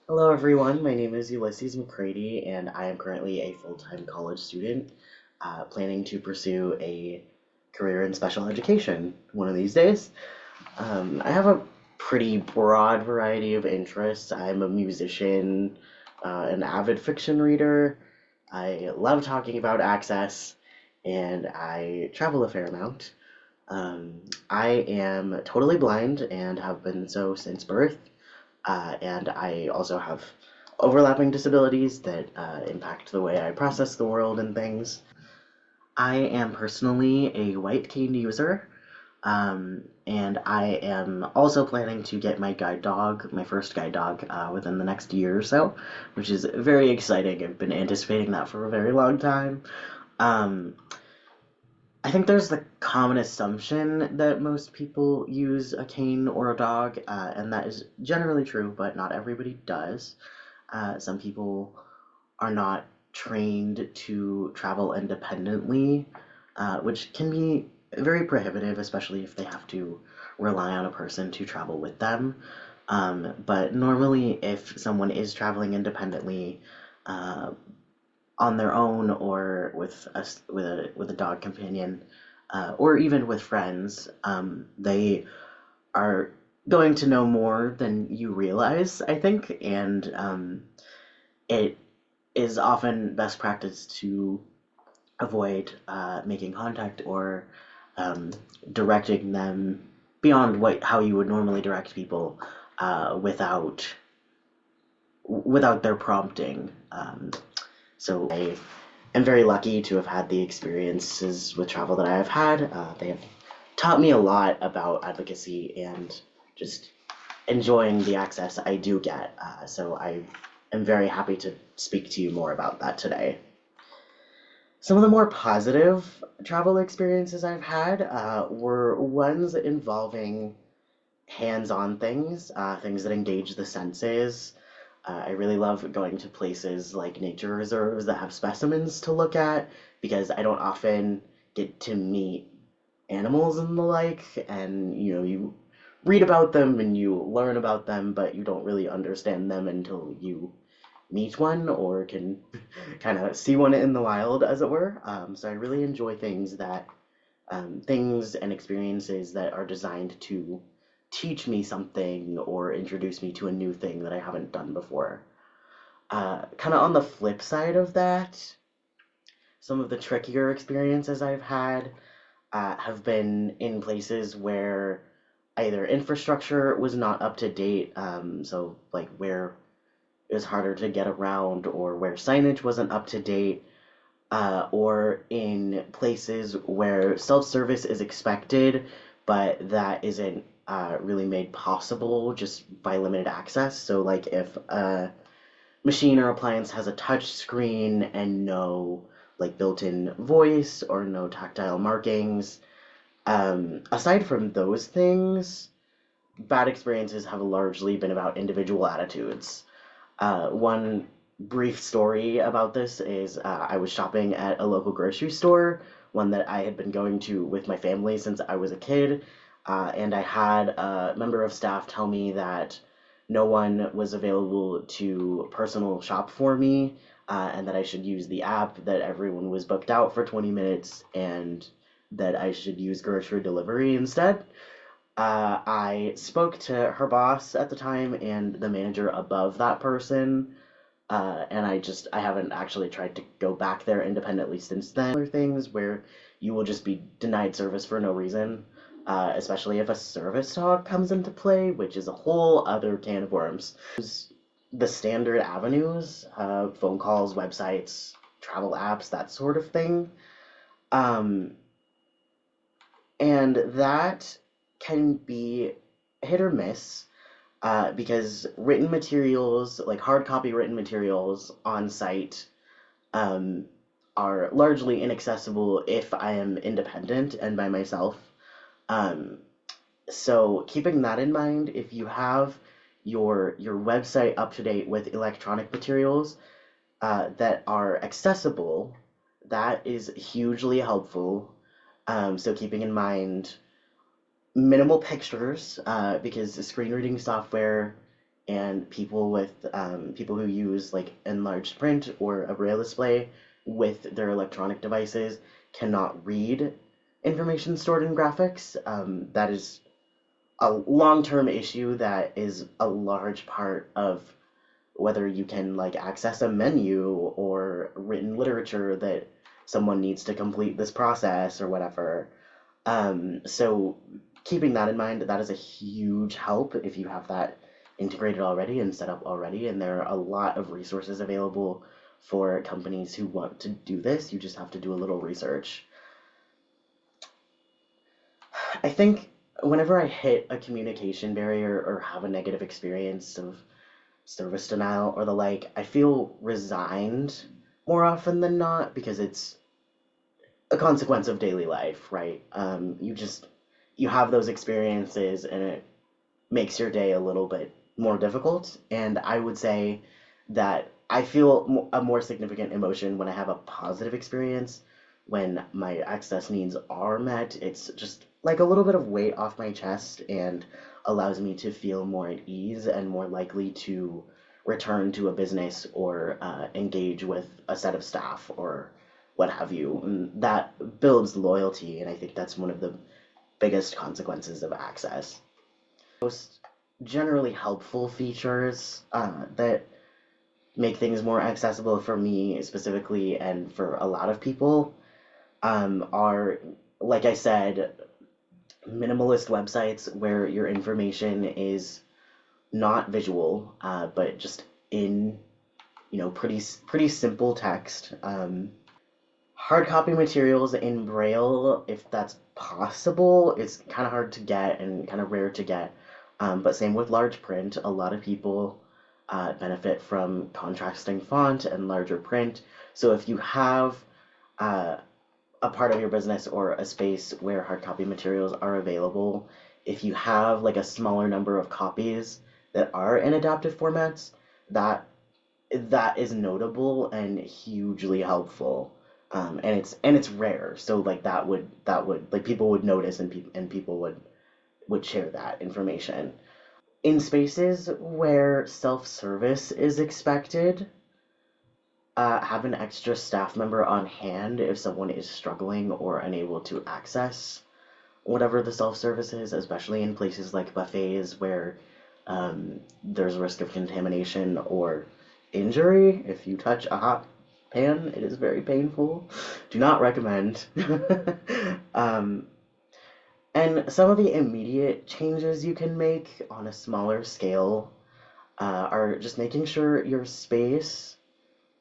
Hello, everyone. My name is Ulysses McCrady, and I am currently a full-time college student planning to pursue a career in special education one of these days. I have a pretty broad variety of interests. I'm a musician, an avid fiction reader. I love talking about access, and I travel a fair amount. I am totally blind and have been so since birth. And I also have overlapping disabilities that impact the way I process the world and things. I am personally a white cane user, and I am also planning to get my guide dog, my first guide dog, within the next year or so, which is very exciting. I've been anticipating that for a very long time. Um, I think there's the common assumption that most people use a cane or a dog, and that is generally true, but not everybody does. Some people are not trained to travel independently, which can be very prohibitive, especially if they have to rely on a person to travel with them. But normally, if someone is traveling independently, uh, on their own or with a dog companion, or even with friends, they are going to know more than you realize, I think, and it is often best practice to avoid making contact or um, directing them beyond what how you would normally direct people without their prompting. So I am very lucky to have had the experiences with travel that I have had. They have taught me a lot about advocacy and just enjoying the access I do get. So I am very happy to speak to you more about that today. Some of the more positive travel experiences I've had were ones involving hands-on things, things that engage the senses. I really love going to places like nature reserves that have specimens to look at because I don't often get to meet animals and the like, and you read about them and you learn about them, but you don't really understand them until you meet one or can kind of see one in the wild, as it were. So I really enjoy things and experiences that are designed to teach me something or introduce me to a new thing that I haven't done before. Kind of on the flip side of that, some of the trickier experiences I've had have been in places where either infrastructure was not up to date, so like where it was harder to get around, or where signage wasn't up to date, or in places where self-service is expected, but that isn't really made possible just by limited access. So, like if a machine or appliance has a touch screen and no like built-in voice or no tactile markings, aside from those things, bad experiences have largely been about individual attitudes. One brief story about this is I was shopping at a local grocery store, one that I had been going to with my family since I was a kid, and I had a member of staff tell me that no one was available to personal shop for me, and that I should use the app, that everyone was booked out for 20 minutes, and that I should use grocery delivery instead. I spoke to her boss at the time and the manager above that person, and I haven't actually tried to go back there independently since then. Other things where you will just be denied service for no reason, especially if a service dog comes into play, which is a whole other can of worms. The standard avenues, phone calls, websites, travel apps, that sort of thing. Um, and that can be hit or miss because written materials, like hard copy written materials on site, um, are largely inaccessible if I am independent and by myself. Um, so keeping that in mind, if you have your website up to date with electronic materials that are accessible, that is hugely helpful. So keeping in mind minimal pictures because screen reading software and people who use like enlarged print or a braille display with their electronic devices cannot read information stored in graphics. That is a long-term issue that is a large part of whether you can like access a menu or written literature that someone needs to complete this process or whatever. So keeping that in mind, that is a huge help if you have that integrated already and set up already. And there are a lot of resources available for companies who want to do this. You just have to do a little research. I think whenever I hit a communication barrier or have a negative experience of service denial or the like, I feel resigned more often than not because it's a consequence of daily life, right? You have those experiences and it makes your day a little bit more difficult. And I would say that I feel a more significant emotion when I have a positive experience, when my access needs are met. It's just like a little bit of weight off my chest and allows me to feel more at ease and more likely to return to a business or engage with a set of staff or what have you. And that builds loyalty, and I think that's one of the biggest consequences of access. Most generally helpful features that make things more accessible for me specifically and for a lot of people are, like I said, minimalist websites where your information is not visual, but just in pretty simple text. Hard copy materials in Braille, if that's possible, it's kind of hard to get and kind of rare to get. But same with large print. A lot of people benefit from contrasting font and larger print. So if you have uh, a part of your business or a space where hard copy materials are available, if you have like a smaller number of copies that are in adaptive formats, that that is notable and hugely helpful. And it's rare, so like that would like people would notice and people would share that information. In spaces where self-service is expected, have an extra staff member on hand if someone is struggling or unable to access whatever the self-service is, especially in places like buffets where there's a risk of contamination or injury. If you touch a hot pan, it is very painful. Do not recommend. um, and some of the immediate changes you can make on a smaller scale are just making sure your space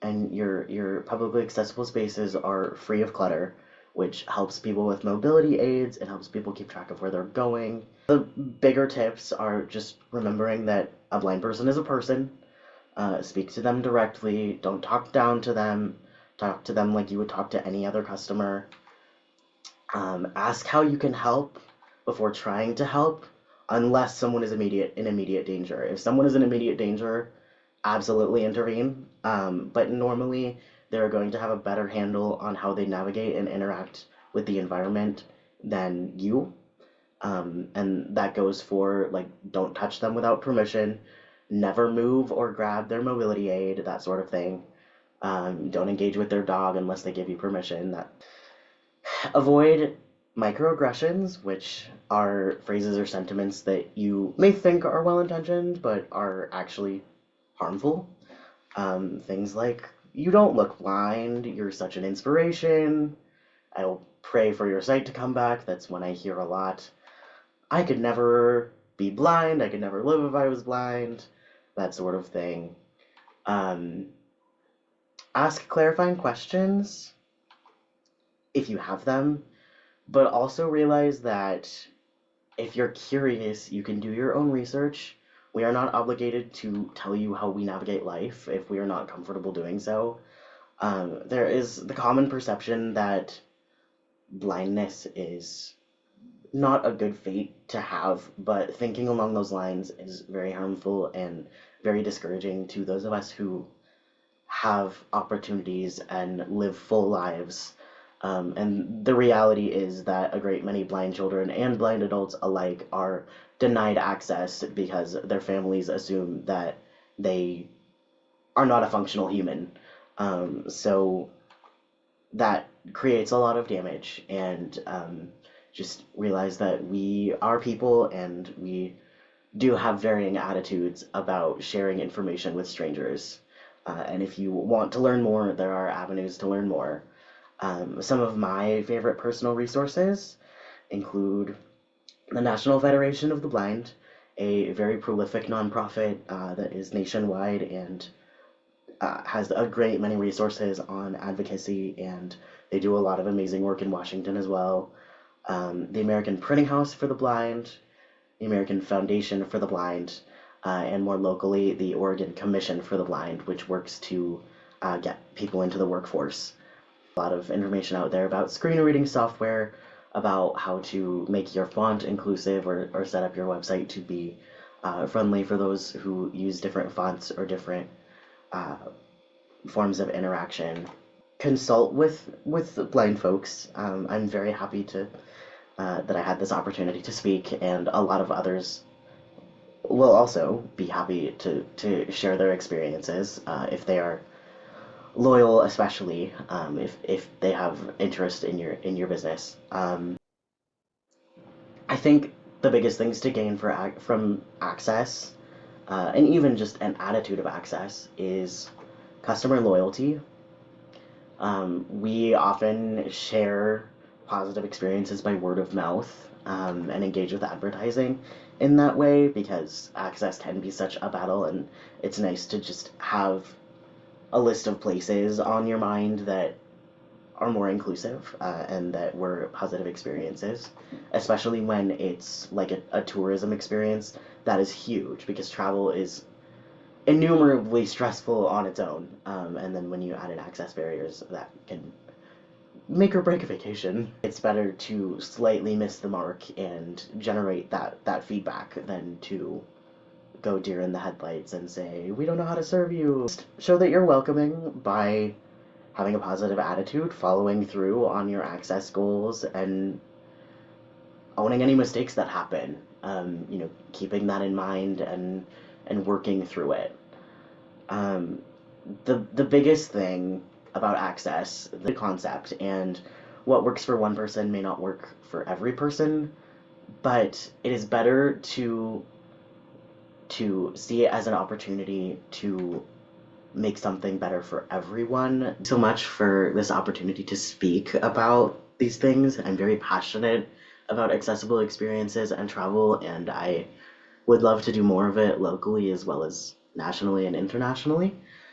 and your publicly accessible spaces are free of clutter, which helps people with mobility aids. It helps people keep track of where they're going. The bigger tips are just remembering that a blind person is a person. Speak to them directly. Don't talk down to them. Talk to them like you would talk to any other customer. Ask how you can help before trying to help, unless someone is in immediate danger. If someone is in immediate danger, absolutely intervene. But normally they're going to have a better handle on how they navigate and interact with the environment than you. And that goes for like don't touch them without permission, never move or grab their mobility aid, that sort of thing. Don't engage with their dog unless they give you permission. That avoid microaggressions, which are phrases or sentiments that you may think are well intentioned but are actually harmful. Things like, you don't look blind, you're such an inspiration, I'll pray for your sight to come back. That's one I hear a lot. I could never be blind, I could never live if I was blind, that sort of thing. Um, Ask clarifying questions if you have them, but also realize that if you're curious, you can do your own research. We are not obligated to tell you how we navigate life if we are not comfortable doing so. There is the common perception that blindness is not a good fate to have, but thinking along those lines is very harmful and very discouraging to those of us who have opportunities and live full lives And the reality is that a great many blind children and blind adults alike are denied access because their families assume that they are not a functional human. So that creates a lot of damage, and just realize that we are people and we do have varying attitudes about sharing information with strangers. And if you want to learn more, there are avenues to learn more. Some of my favorite personal resources include the National Federation of the Blind, a very prolific nonprofit that is nationwide and has a great many resources on advocacy, and they do a lot of amazing work in Washington as well. The American Printing House for the Blind, the American Foundation for the Blind, and more locally, the Oregon Commission for the Blind, which works to get people into the workforce. A lot of information out there about screen reading software, about how to make your font inclusive, or set up your website to be friendly for those who use different fonts or different uh, forms of interaction. Consult with blind folks. I'm very happy to that I had this opportunity to speak, and a lot of others will also be happy to share their experiences if they are loyal, especially if they have interest in your business. I think the biggest things to gain from access, and even just an attitude of access, is customer loyalty. We often share positive experiences by word of mouth, and engage with advertising in that way because access can be such a battle, and it's nice to just have a list of places on your mind that are more inclusive and that were positive experiences, especially when it's like a tourism experience. That is huge because travel is innumerably stressful on its own. And then when you add in access barriers, that can make or break a vacation. It's better to slightly miss the mark and generate that feedback than to go deer in the headlights and say, we don't know how to serve you. Just show that you're welcoming by having a positive attitude, following through on your access goals, and owning any mistakes that happen. Keeping that in mind and working through it. Um, the biggest thing about access, the concept, and what works for one person may not work for every person, but it is better to see it as an opportunity to make something better for everyone. So much for this opportunity to speak about these things. I'm very passionate about accessible experiences and travel, and I would love to do more of it locally as well as nationally and internationally.